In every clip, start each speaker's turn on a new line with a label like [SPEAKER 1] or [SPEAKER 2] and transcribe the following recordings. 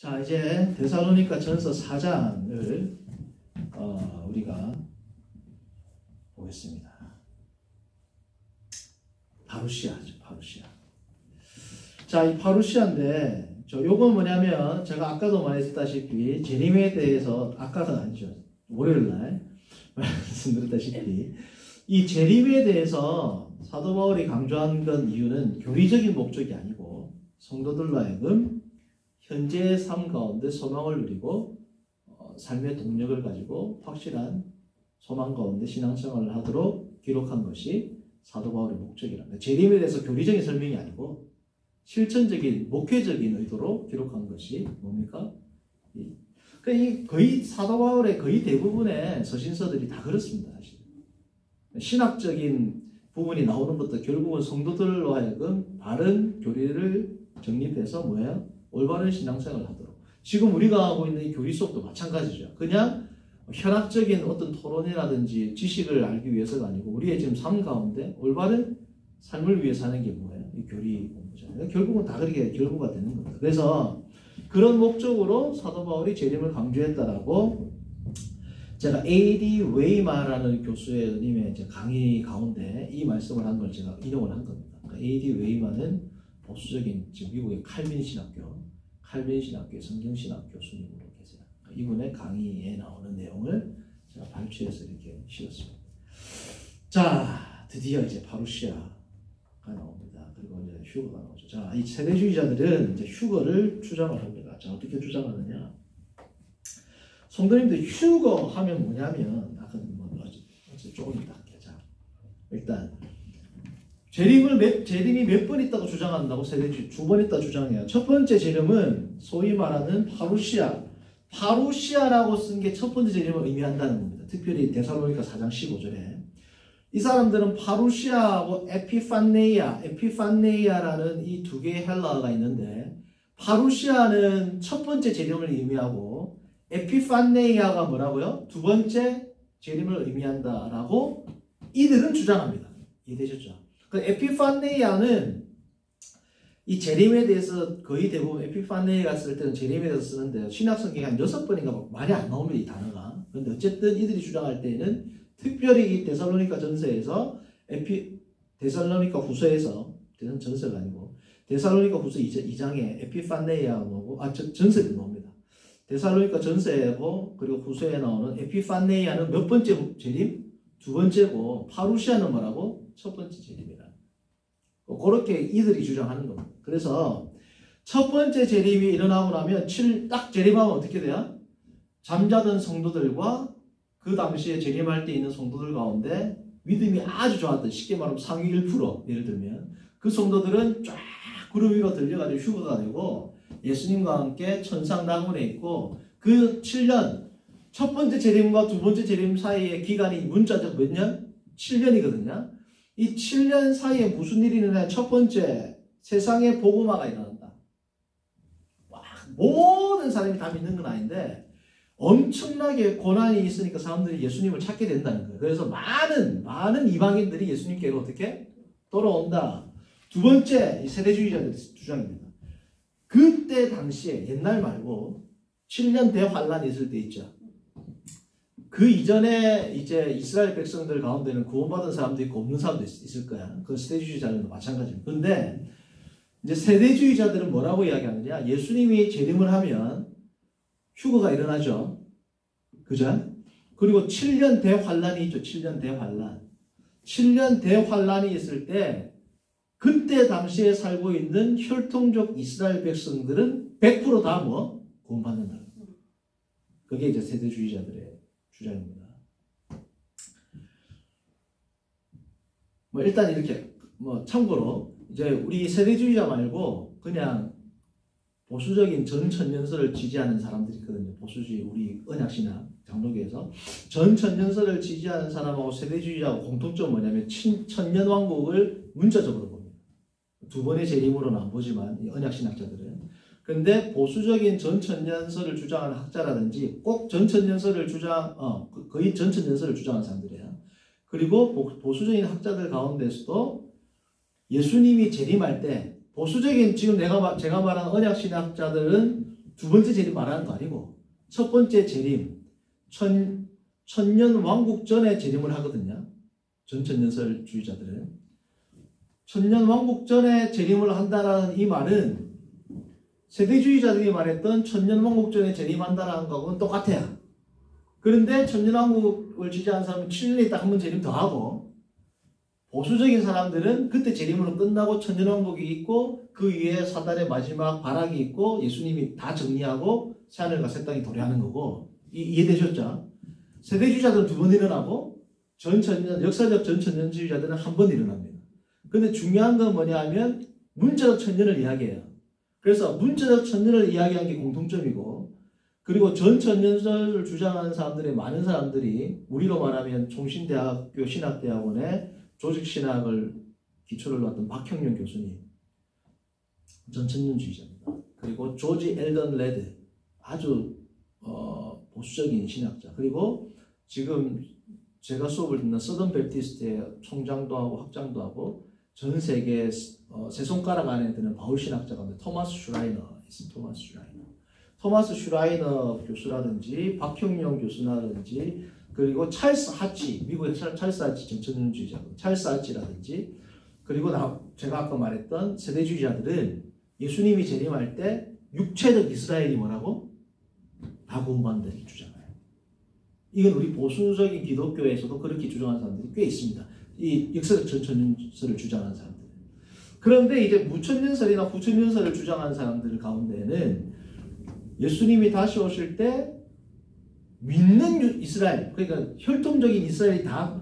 [SPEAKER 1] 자, 이제 데살로니가 전서 4장을 우리가 보겠습니다. 파루시아죠, 파루시아. 자, 이 파루시아인데, 요건 뭐냐면, 제가 아까도 말했다시피, 재림에 대해서, 아까가 아니죠. 월요일날 말씀드렸다시피, 이 재림에 대해서 사도 바울이 강조한 건 이유는 교리적인 목적이 아니고, 성도들로 하여금 현재의 삶 가운데 소망을 누리고, 삶의 동력을 가지고 확실한 소망 가운데 신앙생활을 하도록 기록한 것이 사도 바울의 목적이랍니다. 재림에 대해서 교리적인 설명이 아니고 실천적인 목회적인 의도로 기록한 것이 뭡니까? 거의 사도 바울의 거의 대부분의 서신서들이 다 그렇습니다. 사실 신학적인 부분이 나오는 것도 결국은 성도들로 하여금 바른 교리를 정립해서 뭐예요? 올바른 신앙생활을 하도록. 지금 우리가 하고 있는 이 교리 수업도 마찬가지죠. 그냥 현학적인 어떤 토론이라든지 지식을 알기 위해서가 아니고 우리의 지금 삶 가운데 올바른 삶을 위해 사는 게 뭐예요? 이 교리 공부잖아요. 결국은 다 그렇게 결부가 되는 겁니다. 그래서 그런 목적으로 사도 바울이 재림을 강조했다라고 제가 A.D. 웨이마라는 교수님의 강의 가운데 이 말씀을 한 걸 제가 인용을 한 겁니다. 그러니까 A.D. 웨이마는 보수적인 지금 미국의 칼빈 신학교의 성경신학 교수님으로 계세요. 이분의 강의에 나오는 내용을 제가 발췌해서 이렇게 실었습니다. 자, 드디어 이제 파루시아가 나옵니다. 그리고 이제 휴거가 나오죠. 자, 이 세대주의자들은 이제 휴거를 주장을 합니다. 자, 어떻게 주장하느냐? 성도님들 휴거 하면 뭐냐면, 아까 조금 이따 할게요. 자, 일단 재림이 몇 번 있다고 주장한다고 세대주의 2번 있다 주장해요. 첫 번째 재림은 소위 말하는 파루시아라고 쓴 게 첫 번째 재림을 의미한다는 겁니다. 특별히 데살로니가 4장 15절에 이 사람들은 파루시아하고 에피판네이아라는 이 두 개의 헬라어가 있는데 파루시아는 첫 번째 재림을 의미하고 에피판네이아가 뭐라고요? 두 번째 재림을 의미한다라고 이들은 주장합니다. 이해되셨죠? 그 에피판네이아는 이 재림에 대해서 거의 대부분 에피판네이아가 쓸 때는 재림에 대해서 쓰는데 신약성경에 한 6번인가 많이 안 나옵니다. 이 단어가. 그런데 어쨌든 이들이 주장할 때는 특별히 이 데살로니가 전서에서 데살로니가 후서에서 전서가 아니고 데살로니가 후서 2장에 에피판네이아가 나오고 전서에 나옵니다. 데살로니가 전서에고 그리고 후서에 나오는 에피판네이아는 몇 번째 재림? 두 번째고 파루시아는 뭐라고? 첫 번째 재림이라. 그렇게 이들이 주장하는 겁니다. 그래서 첫 번째 재림이 일어나고 나면 딱 재림하면 어떻게 돼요? 잠자던 성도들과 그 당시에 재림할 때 있는 성도들 가운데 믿음이 아주 좋았던, 쉽게 말하면 상위 1% 예를 들면 그 성도들은 쫙 구름 위로 들려가지고 휴거가 되고 예수님과 함께 천상낙원에 있고 그 7년 첫 번째 재림과 두 번째 재림 사이의 기간이 문자적 몇 년? 7년이거든요. 이 7년 사이에 무슨 일이 일어나냐? 첫 번째, 세상에 복음화가 일어난다. 와, 모든 사람이 다 믿는 건 아닌데 엄청나게 고난이 있으니까 사람들이 예수님을 찾게 된다는 거예요. 그래서 많은 이방인들이 예수님께로 어떻게? 돌아온다. 두 번째, 이 세대주의자들의 주장입니다. 그때 당시에 옛날 말고 7년 대환란이 있을 때 있죠. 그 이전에 이제 이스라엘 백성들 가운데는 구원받은 사람도 있고 없는 사람도 있을 거야. 그 세대주의자들도 마찬가지입니다. 그런데 이제 세대주의자들은 뭐라고 이야기하느냐? 예수님이 재림을 하면 휴거가 일어나죠. 그죠? 그리고 7년 대환란이 있죠. 7년 대환란. 7년 대환란이 있을 때 그때 당시에 살고 있는 혈통적 이스라엘 백성들은 100% 다 구원받는다. 그게 이제 세대주의자들의 주장입니다. 일단 이렇게 참고로 이제 우리 세대주의자 말고 그냥 보수적인 전천년설을 지지하는 사람들이 있거든요. 보수주의 우리 언약신학 장로교에서 전천년설을 지지하는 사람하고 세대주의자하고 공통점은 뭐냐면 천년왕국을 문자적으로 봅니다. 두 번의 재림으로는 안 보지만 이 언약신학자들은. 근데 보수적인 전천년설을 주장하는 학자라든지 꼭 전천년설을 거의 전천년설을 주장하는 사람들이에요. 그리고 보수적인 학자들 가운데서도 예수님이 재림할 때 보수적인 지금 제가 말한 언약신학자들은 두 번째 재림 말하는 거 아니고 첫 번째 재림 천년 왕국 전에 재림을 하거든요. 전천년설주의자들은 천년 왕국 전에 재림을 한다라는 이 말은 세대주의자들이 말했던 천년 왕국 전에 재림한다라는 거하고는 똑같아요. 그런데 천년 왕국을 지지하는 사람은 7년에 딱 한 번 재림 더 하고 보수적인 사람들은 그때 재림으로 끝나고 천년 왕국이 있고 그 위에 사단의 마지막 발악이 있고 예수님이 다 정리하고 새하늘과 새 땅이 도래하는 거고 이해되셨죠? 세대주의자들은 두 번 일어나고 역사적 전천년주의자들은 한 번 일어납니다. 근데 중요한 건 뭐냐 하면 문자적 천년을 이야기해요. 그래서 문자적 천년을 이야기한 게 공통점이고 그리고 전천년설을 주장하는 사람들의 많은 사람들이 우리로 말하면 총신대학교 신학대학원의 조직신학을 기초를 놨던 박형룡 교수님 전천년주의자입니다. 그리고 조지 엘던 레드 아주 보수적인 신학자 그리고 지금 제가 수업을 듣는 서던 베프티스트의 총장도 하고 학장도 하고 전 세계 세 손가락 안에 드는 바울 신학자 가운데 토마스 슈라이너 있습니다. 토마스 슈라이너 교수라든지 박형룡 교수라든지 그리고 찰스 하치 미국의 찰스 하치 전천년주의자 찰스 하치라든지 그리고 제가 아까 말했던 세대주의자들은 예수님이 재림할 때 육체적 이스라엘이 뭐라고? 다 구원받는다고 주장해요. 이건 우리 보수적인 기독교에서도 그렇게 주장하는 사람들이 꽤 있습니다. 이 역사적 전천년설을 주장하는 사람들. 그런데 이제 무천년설이나 후천년설을 주장하는 사람들 가운데는 예수님이 다시 오실 때 믿는 이스라엘, 그러니까 혈통적인 이스라엘이 다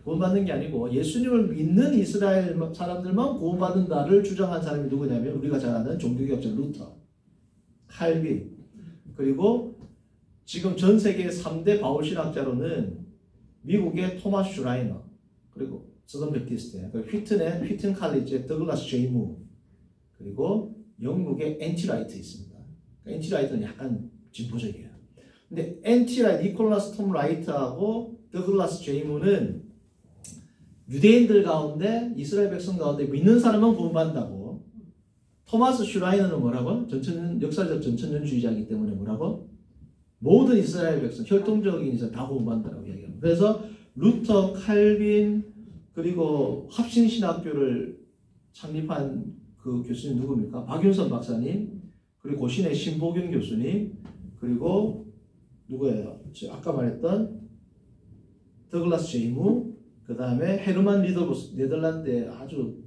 [SPEAKER 1] 구원받는 게 아니고 예수님을 믿는 이스라엘 사람들만 구원받는다를 주장한 사람이 누구냐면 우리가 잘 아는 종교개혁자 루터, 칼빈, 그리고 지금 전 세계 3대 바울 신학자로는 미국의 토마스 슈라이너, 그리고 서던 베프티스트, 휘튼 칼리지의 더글라스 제이무, 그리고 영국의 엔티라이트 있습니다. 엔티라이트는 약간 진보적이에요. 근데 엔티라이트, 니콜라스 톰 라이트하고 더글라스 제이무는 유대인들 가운데 이스라엘 백성 가운데 믿는 사람은 구원받는다고. 토마스 슈라이너는 뭐라고? 역사적 전천년주의자이기 때문에 뭐라고? 모든 이스라엘 백성, 혈통적인 이스라엘 다 구원받는다고 이야기합니다. 그래서 루터, 칼빈, 그리고 합신신학교를 창립한 그 교수님 누굽니까? 박윤선 박사님, 그리고 고신의 신보경 교수님, 그리고 누구예요? 아까 말했던 더글라스 제이무, 그 다음에 헤르만 리더로스, 네덜란드의 아주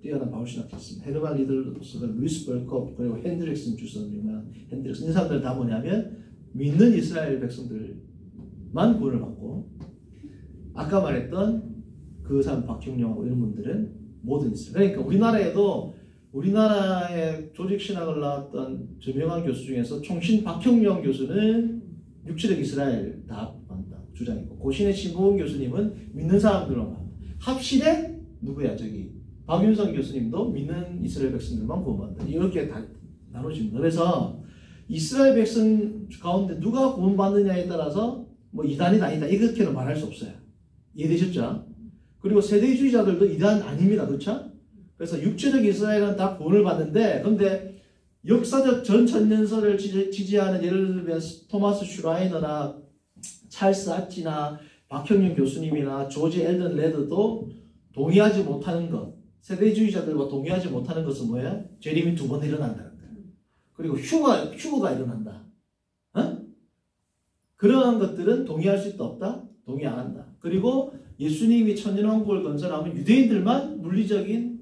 [SPEAKER 1] 뛰어난 바울신학자였습니다. 헤르만 리더로스가 루이스 벌컵, 그리고 핸드릭슨 주선, 유명한 핸드릭슨. 이 사람들 다 뭐냐면 믿는 이스라엘 백성들만 구원을 받고, 아까 말했던 그 사람 박형룡하고 이런 분들은 모든 이스라엘. 그러니까 우리나라에도 우리나라의 조직신학을 나왔던 저명한 교수 중에서 총신 박형룡 교수는 육체적 이스라엘 다 받는다 주장이고, 고신의 신보은 교수님은 믿는 사람들만 받는다. 합신의 누구야 저기 박윤성 교수님도 믿는 이스라엘 백성들만 구원받는다. 이렇게 다 나눠집니다. 그래서 이스라엘 백성 가운데 누가 구원받느냐에 따라서 뭐 이단이다 아니다 이렇게는 말할 수 없어요. 이해되셨죠? 그리고 세대주의자들도 이단 아닙니다. 그렇죠? 그래서 육체적 이스라엘은 다 구원을 받는데, 근데 역사적 전천년설을 지지하는 예를 들면 토마스 슈라이너나 찰스 하치나 박형룡 교수님이나 조지 엘던 레드도 동의하지 못하는 것, 세대주의자들과 동의하지 못하는 것은 뭐예요? 재림이 두 번 일어난다는 거예요. 그리고 휴거가 일어난다. 어? 그러한 것들은 동의할 수 있다 없다? 동의 안 한다. 그리고 예수님이 천년왕국을 건설하면 유대인들만 물리적인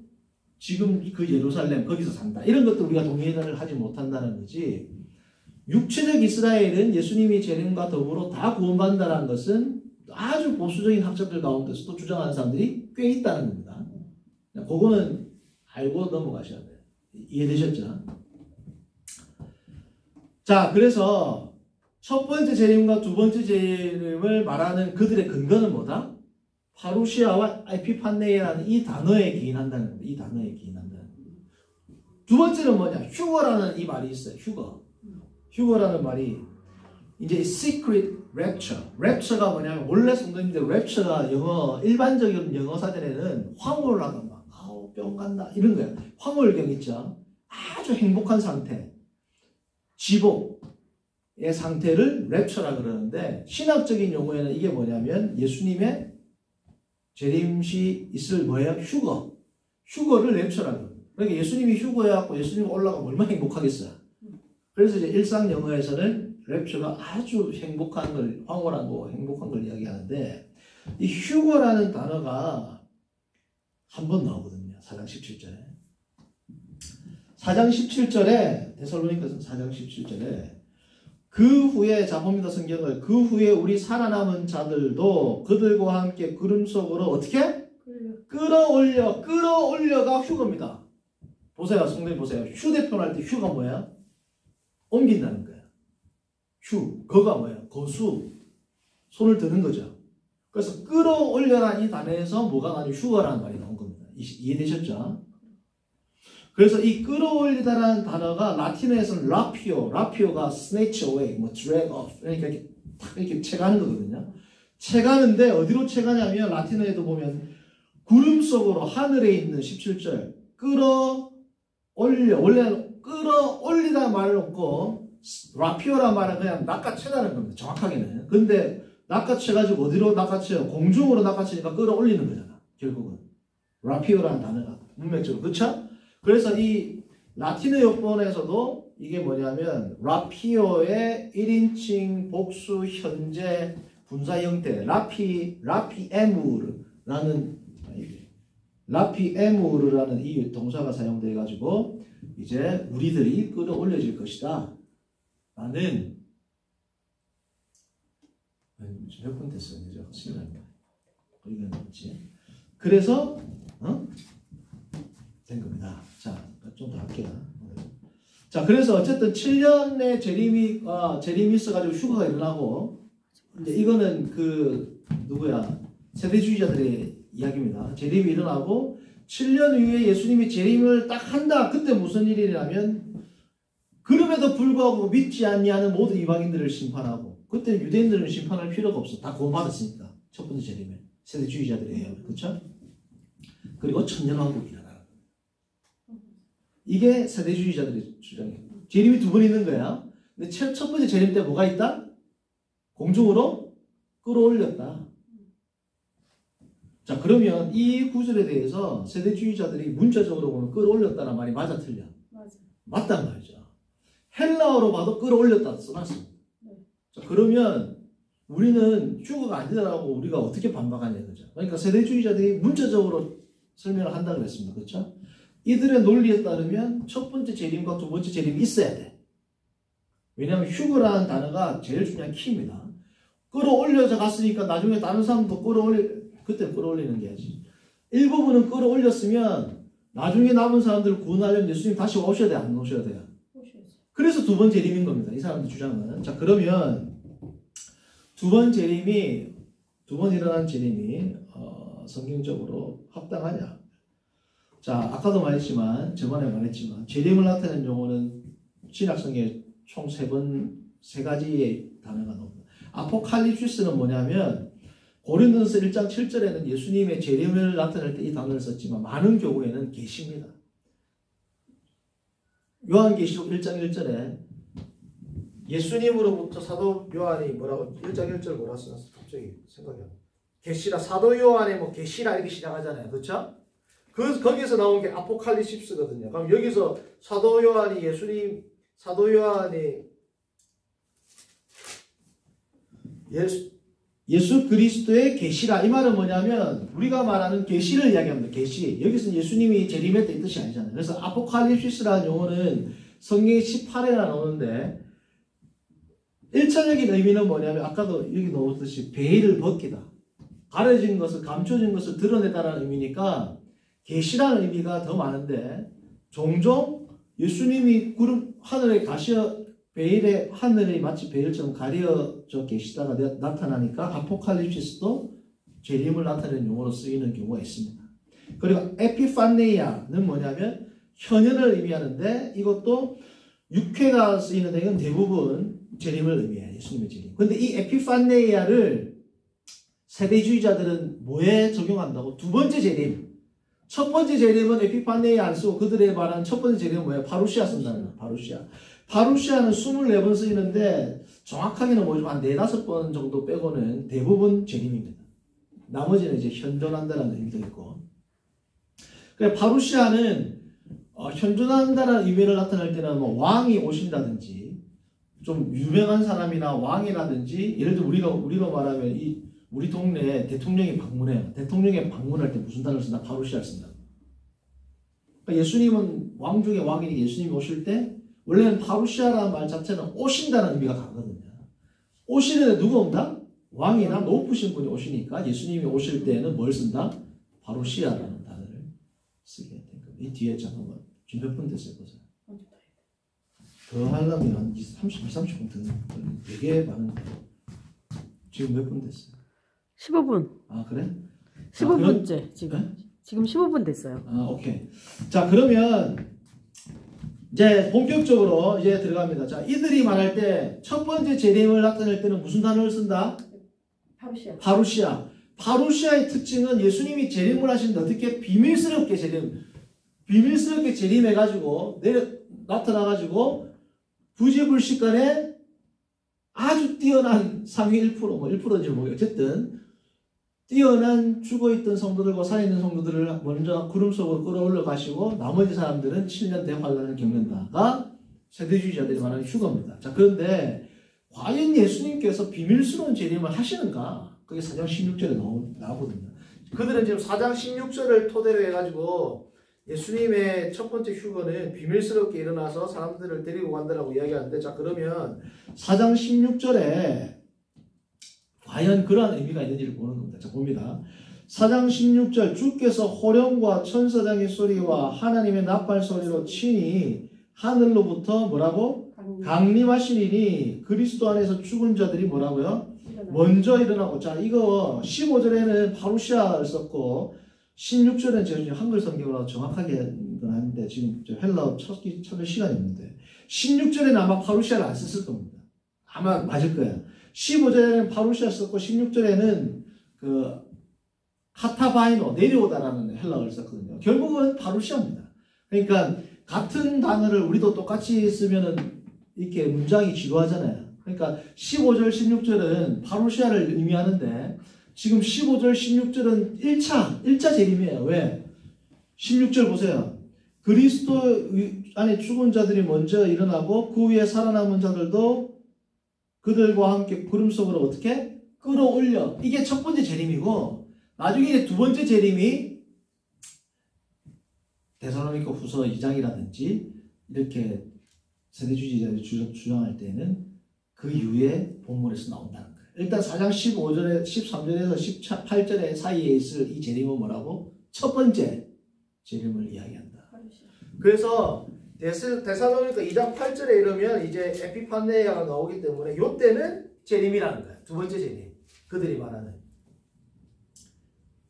[SPEAKER 1] 지금 그 예루살렘 거기서 산다. 이런 것들 우리가 동의를 하지 못한다는 거지. 육체적 이스라엘은 예수님이 재림과 더불어 다 구원받는다는 것은 아주 보수적인 학자들 가운데서도 주장하는 사람들이 꽤 있다는 겁니다. 그거는 알고 넘어가셔야 돼요. 이해되셨죠? 자, 그래서 첫 번째 재림과 두 번째 재림을 말하는 그들의 근거는 뭐다? 파루시아와 에피판네이라는 이 단어에 기인한다는 겁니다. 이 단어에 기인한다는 겁니다. 두 번째는 뭐냐? 휴거라는 이 말이 있어요. 휴거라는 말이 이제 secret rapture. rapture가 뭐냐면 원래 성경인데 rapture가 영어 일반적인 영어 사전에는 황홀을 하던가 뿅 간다 이런 거예요. 황홀경 있죠. 아주 행복한 상태. 지복의 상태를 랩처라 그러는데 신학적인 용어에는 이게 뭐냐면 예수님의 재림시 있을 뭐예요? 휴거를 랩처라고. 그러니까 예수님이 휴거해갖고 예수님 올라가면 얼마나 행복하겠어요. 그래서 이제 일상 영어에서는 랩처가 아주 행복한 걸, 황홀한 거, 행복한 걸 이야기하는데 이 휴거라는 단어가 한 번 나오거든요. 4장 17절에. 4장 17절에 데살로니가서 4장 17절에 그 후에 자 봅니다 성경을 그 후에 우리 살아남은 자들도 그들과 함께 구름 속으로 어떻게? 끌어올려가 휴거입니다. 보세요. 성도님 보세요. 휴대폰 할 때 휴가 뭐야? 옮긴다는 거야. 거가 뭐야? 거수. 손을 드는 거죠. 그래서 끌어올려라는 이 단어에서 뭐가 나중에 휴거라는 말이 나온 겁니다. 이해되셨죠? 그래서 이 끌어올리다라는 단어가 라틴어에서는 라피오가 snatch away, 뭐 drag off, 그러니까 이렇게 탁 이렇게 채가는 거거든요. 채가는데 어디로 채가냐면 라틴어에도 보면 구름 속으로 하늘에 있는 17절 끌어올려, 원래는 끌어올리다 말을 없고 라피오라 말은 그냥 낚아채다는 겁니다. 정확하게는. 근데 낚아채가지고 어디로 낚아채요? 공중으로 낚아채니까 끌어올리는 거잖아. 결국은 라피오라는 단어가 문맥적으로 그렇죠? 그래서 이 라틴어 역본에서도 이게 뭐냐면 라피오의 1인칭 복수 현재 분사 형태 라피에무르라는 이 동사가 사용돼 가지고 이제 우리들이 끌어올려질 것이다 라는 몇 분 됐어요. 이제 확실합니다. 이건 뭐지? 그래서 된 겁니다. 자, 좀 더 할게요. 자, 그래서 어쨌든 7년의 재림이 있어가지고 휴가가 일어나고, 이제 이거는 세대주의자들의 이야기입니다. 재림이 일어나고, 7년 이후에 예수님이 재림을 딱 한다. 그때 무슨 일이냐면, 그럼에도 불구하고 믿지 않냐는 모든 이방인들을 심판하고, 그때 유대인들은 심판할 필요가 없어. 다 구원받았으니까. 첫 번째 재림에. 세대주의자들이에요. 그렇죠? 그리고 천년왕국이 일어나는 거예요. 이게 세대주의자들의 주장이에요. 재림이 두 번 있는 거야. 근데 첫 번째 재림 때 뭐가 있다? 공중으로 끌어올렸다. 자, 그러면 이 구절에 대해서 세대주의자들이 문자적으로 보면 끌어올렸다는 말이 맞아 틀려? 맞단 말이죠. 헬라어로 봐도 끌어올렸다 써놨습니다. 자, 그러면 우리는 휴거가 아니다라고 우리가 어떻게 반박하냐 그죠? 그러니까 세대주의자들이 문자적으로 설명을 한다고 그랬습니다. 그렇죠? 이들의 논리에 따르면 첫 번째 재림과 두 번째 재림이 있어야 돼. 왜냐하면 휴거라는 단어가 제일 중요한 키입니다. 끌어올려져 갔으니까 나중에 다른 사람도 그때 끌어올리는 게 아니지. 일부분은 끌어올렸으면 나중에 남은 사람들을 구원하려면 예수님 다시 오셔야 돼, 안 오셔야 돼요? 그래서 두 번 재림인 겁니다. 이 사람들 주장은. 자, 그러면 두 번 일어난 재림이 성경적으로 합당하냐? 자, 아까도 말했지만, 저번에 말했지만, 재림을 나타내는 용어는 신약성에 총 세 가지의 단어가 나옵니다. 아포칼립시스는 뭐냐면, 고린도전서 1장 7절에는 예수님의 재림을 나타낼 때 이 단어를 썼지만, 많은 경우에는 계시입니다. 요한계시록 1장 1절에 예수님으로부터 사도 요한이 뭐라고 1장 1절 뭐라 써놨어? 갑자기 생각이 안 나. 계시라 사도 요한의 뭐 계시라 이렇게 시작하잖아요. 그렇죠? 거기서 나온 게 아포칼립시스거든요. 그럼 여기서 사도 요한이 예수 그리스도의 계시라 이 말은 뭐냐면 우리가 말하는 계시를 이야기합니다. 계시. 여기서는 예수님이 재림했다 이 뜻이 아니잖아요. 그래서 아포칼립시스라는 용어는 성경에 18회나 나오는데 1차적인 의미는 뭐냐면 아까도 여기 나오듯이 베일을 벗기다. 가려진 것을 감춰진 것을 드러내다라는 의미니까 계시라는 의미가 더 많은데 종종 예수님이 구름 하늘에 베일의 하늘이 마치 베일처럼 가려져 계시다가 나타나니까 아포칼립시스도 재림을 나타내는 용어로 쓰이는 경우가 있습니다. 그리고 에피판네이아는 뭐냐면 현현을 의미하는데 이것도 육회가 쓰이는 데는 대부분 재림을 의미해요. 예수님의 재림. 근데 이 에피판네이아를 세대주의자들은 뭐에 적용한다고? 두 번째 재림. 첫 번째 재림은 에피판네이아 안 쓰고 그들의 말하는 첫 번째 재림은 뭐예요? 파루시아 쓴다는 거예요. 파루시아. 파루시아는 24번 쓰이는데 정확하게는 뭐죠? 한 4-5번 정도 빼고는 대부분 재림입니다. 나머지는 이제 현존한다는 의미도 있고. 그러니까 파루시아는 현존한다는 의미를 나타낼 때는 뭐 왕이 오신다든지 좀 유명한 사람이나 왕이라든지 예를 들어 우리로 말하면 우리 동네에 대통령이 방문해요. 대통령이 방문할 때 무슨 단어를 쓴다? 파루시아를 쓴다. 그러니까 예수님은 왕 중에 왕이니 예수님이 오실 때 원래는 파루시아라는 말 자체는 오신다는 의미가 강하거든요. 오시는데 누가 온다? 왕이나 높으신 분이 오시니까 예수님이 오실 때는 뭘 쓴다? 파루시아라는 단어를 쓰게 된 겁니다. 이 뒤에 잠깐만 지금 몇 분 됐어요? 보세요. 더 하려면 한 30분 더 되게 많은데 지금 몇 분 됐어요?
[SPEAKER 2] 15분.
[SPEAKER 1] 아 그래?
[SPEAKER 2] 15분째 지금.
[SPEAKER 1] 네?
[SPEAKER 2] 지금 15분 됐어요.
[SPEAKER 1] 아 오케이. 자 그러면 이제 본격적으로 이제 들어갑니다. 자 이들이 말할 때 첫 번째 재림을 나타낼 때는 무슨 단어를 쓴다?
[SPEAKER 2] 파루시아.
[SPEAKER 1] 파루시아. 파루시아의 특징은 예수님이 재림을 하시는데 어떻게 비밀스럽게 재림해가지고 나타나가지고 부지불식간에 아주 뛰어난 상위 1%, 뭐 1%인지 모르겠어요. 어쨌든 뛰어난 죽어있던 성도들과 살아있는 성도들을 먼저 구름 속으로 끌어올려 가시고 나머지 사람들은 7년 대환란을 겪는다가 세대주의자들이 말하는 휴거입니다. 자 그런데 과연 예수님께서 비밀스러운 재림을 하시는가? 그게 4장 16절에 나오거든요. 그들은 지금 4장 16절을 토대로 해가지고 예수님의 첫 번째 휴거는 비밀스럽게 일어나서 사람들을 데리고 간다라고 이야기하는데 자 그러면 4장 16절에 과연 그러한 의미가 있는지를 보는 겁니다. 자 봅니다. 4장 16절 주께서 호령과 천사장의 소리와 하나님의 나팔 소리로 친히 하늘로부터 뭐라고? 강림하시리니 그리스도 안에서 죽은 자들이 뭐라고요? 먼저 일어나고. 자 이거 15절에는 파루시아를 썼고 16절은 제가 한글 성경으로 정확하게 하는데 지금 헬라어 찾을 시간이 없는데 16절에는 아마 파루시아를 안 썼을 겁니다. 아마 맞을 거예요. 15절에는 파루시아 썼고 16절에는 그 카타바이노 내려오다라는 헬라어를 썼거든요. 결국은 파루시아입니다. 그러니까 같은 단어를 우리도 똑같이 쓰면은 이렇게 문장이 지루하잖아요. 그러니까 15절 16절은 파루시아를 의미하는데 지금 15절 16절은 1차 재림이에요. 왜? 16절 보세요. 그리스도 안에 죽은 자들이 먼저 일어나고 그 위에 살아남은 자들도 그들과 함께 구름 속으로 어떻게? 끌어올려. 이게 첫 번째 재림이고 나중에 이제 두 번째 재림이 데살로니가 후서 2장이라든지 이렇게 세대주의자들이 주장할 때는 그 이후에 본문에서 나온다는 거예요. 일단 4장 15절에 13절에서 18절에 사이에 있을 이 재림은 뭐라고? 첫 번째 재림을 이야기한다. 그래서 데살로니가 2장 8절에 이르면 이제 에피판네이아가 나오기 때문에 이때는 재림이라는 거예요. 두 번째 재림. 그들이 말하는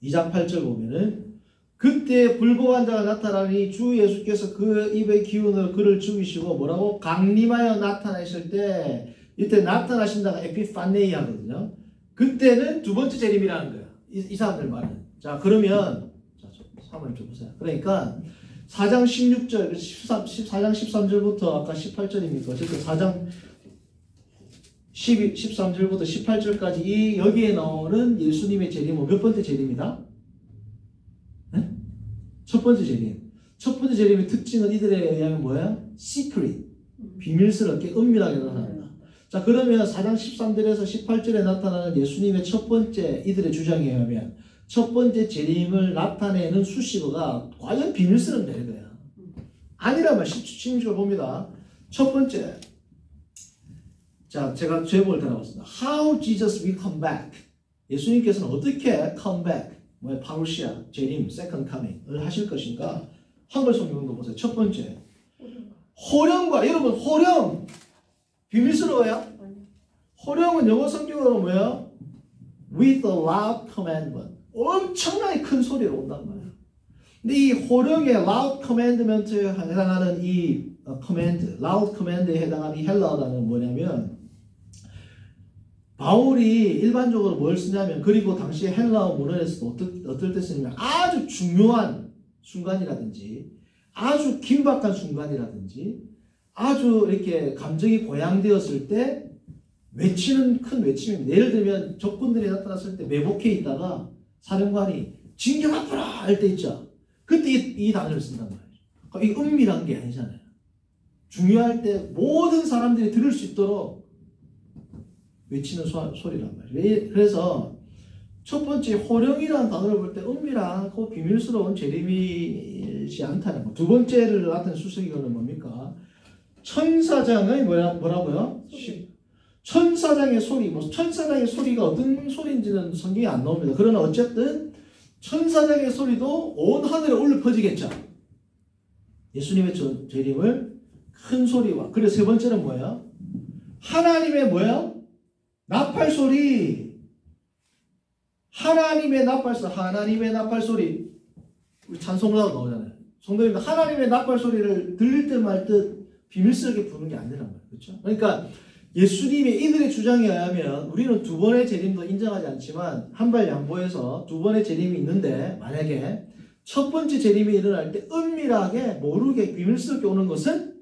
[SPEAKER 1] 2장 8절 보면은 그때 불고한 자가 나타나니 주 예수께서 그 입의 기운으로 그를 죽이시고 뭐라고? 강림하여 나타나실 때 이때 나타나신다가 에피판네이아거든요. 그때는 두 번째 재림이라는 거예요. 이 사람들 말은. 자 그러면 자, 3을 좀 보세요. 그러니까 4장 16절 4장 13절부터 아까 18절입니까? 어쨌든 4장 13절부터 18절까지 이 여기에 나오는 예수님의 재림은 몇 번째 재림이다? 네? 첫 번째 재림. 첫 번째 재림의 특징은 이들에 의하면 뭐예요? secret. 비밀스럽게 은밀하게 나타난다. 자 그러면 4장 13절에서 18절에 나타나는 예수님의 첫 번째 이들의 주장에 의하면 첫 번째 재림을 나타내는 수식어가 과연 비밀스럽냐 이거야. 아니라면 16절 봅니다. 첫 번째. 자 제가 제목을 달아봤습니다. How Jesus will come back. 예수님께서는 어떻게 come back, 뭐야 파루시아, 재림, second coming을 하실 것인가. 한글 성경도 보세요. 첫 번째. 호령과 여러분 호령 비밀스러워요? 호령은 영어 성경으로 뭐예요? With a loud commandment. 엄청나게 큰 소리로 온단 말이에요. 근데 이 호령의 loud commandment에 해당하는 이 command, loud command에 해당하는 이 헬라어 단어는 뭐냐면 바울이 일반적으로 뭘 쓰냐면 그리고 당시 헬라어 문헌에서도 어떨 때 쓰냐면 아주 중요한 순간이라든지 아주 긴박한 순간이라든지 아주 이렇게 감정이 고양되었을 때 외치는 큰 외침입니다. 예를 들면 적군들이 나타났을 때 매복해 있다가 사령관이 진격 앞으라 할 때 있죠. 그때 이 단어를 쓴단 말이에요. 그러니까 이 은밀한 게 아니잖아요. 중요할 때 모든 사람들이 들을 수 있도록 외치는 소리란 말이에요. 그래서 첫 번째 호령이라는 단어를 볼 때 은밀하고 비밀스러운 재림이지 않다는 거. 두 번째를 나타낸 수식어는 뭡니까? 천사장의 뭐라고요? 천사장의 소리. 뭐 천사장의 소리가 어떤 소리인지는 성경에 안 나옵니다. 그러나 어쨌든 천사장의 소리도 온 하늘에 울려 퍼지겠죠. 예수님의 재림을 큰 소리와. 그리고 세 번째는 뭐예요? 하나님의 뭐예요? 나팔 소리. 하나님의 나팔 소리. 하나님의 나팔 소리. 우리 찬송가가 나오잖아요. 성도님들 하나님의 나팔 소리를 들릴 듯 말 듯 비밀스럽게 부는 게 아니란 말이에요. 그렇죠? 그러니까 예수님의 이들의 주장에 의하면 우리는 두 번의 재림도 인정하지 않지만 한 발 양보해서 두 번의 재림이 있는데 만약에 첫 번째 재림이 일어날 때 은밀하게 모르게 비밀스럽게 오는 것은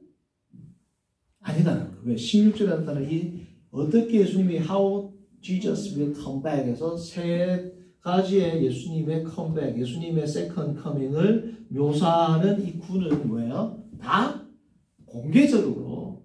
[SPEAKER 1] 아니다라는 거예요. 왜? 16절에 나타나는 이 어떻게 예수님이 How Jesus will come back에서 세 가지의 예수님의 컴백, 예수님의 second coming을 묘사하는 이 구는 뭐예요? 다 공개적으로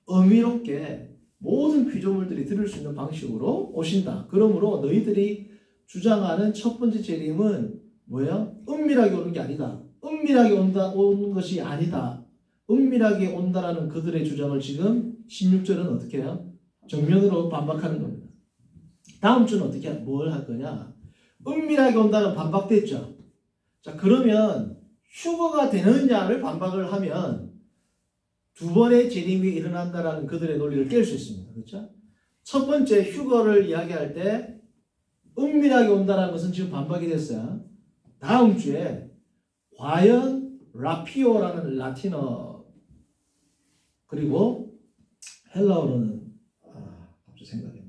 [SPEAKER 1] 의미롭게 모든 피조물들이 들을 수 있는 방식으로 오신다. 그러므로 너희들이 주장하는 첫 번째 재림은 뭐예요? 은밀하게 오는 게 아니다. 은밀하게 오는 것이 아니다. 은밀하게 온다라는 그들의 주장을 지금 16절은 어떻게 해요? 정면으로 반박하는 겁니다. 다음 주는 어떻게 뭘 할 거냐? 은밀하게 온다는 반박됐죠. 자, 그러면 휴거가 되느냐를 반박을 하면 두 번의 재림이 일어난다라는 그들의 논리를 깰 수 있습니다. 그렇죠? 첫 번째 휴거를 이야기할 때 은밀하게 온다는 것은 지금 반박이 됐어요. 다음 주에 과연 라피오라는 라틴어 그리고 헬라어로는 갑자기 생각해요.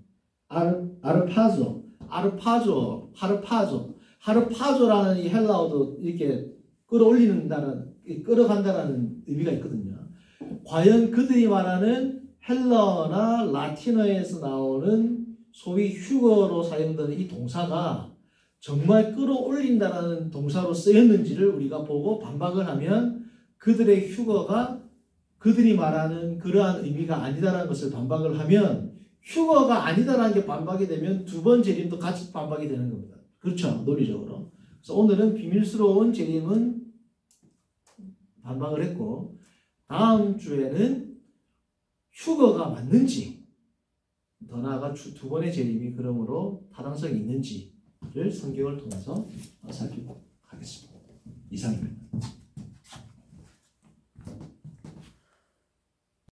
[SPEAKER 1] 하르파조라는 이 헬라어도 이렇게 끌어간다라는 의미가 있거든요. 과연 그들이 말하는 헬라어나 라틴어에서 나오는 소위 휴거로 사용되는 이 동사가 정말 끌어올린다라는 동사로 쓰였는지를 우리가 보고 반박을 하면 그들의 휴거가 그들이 말하는 그러한 의미가 아니다라는 것을 반박을 하면 휴거가 아니다라는 게 반박이 되면 두 번 재림도 같이 반박이 되는 겁니다. 그렇죠? 논리적으로. 그래서 오늘은 비밀스러운 재림은 반박을 했고 다음 주에는 휴거가 맞는지 더 나아가 두 번의 재림이 그러므로 타당성이 있는지를 성경을 통해서 살피고 가겠습니다. 이상입니다.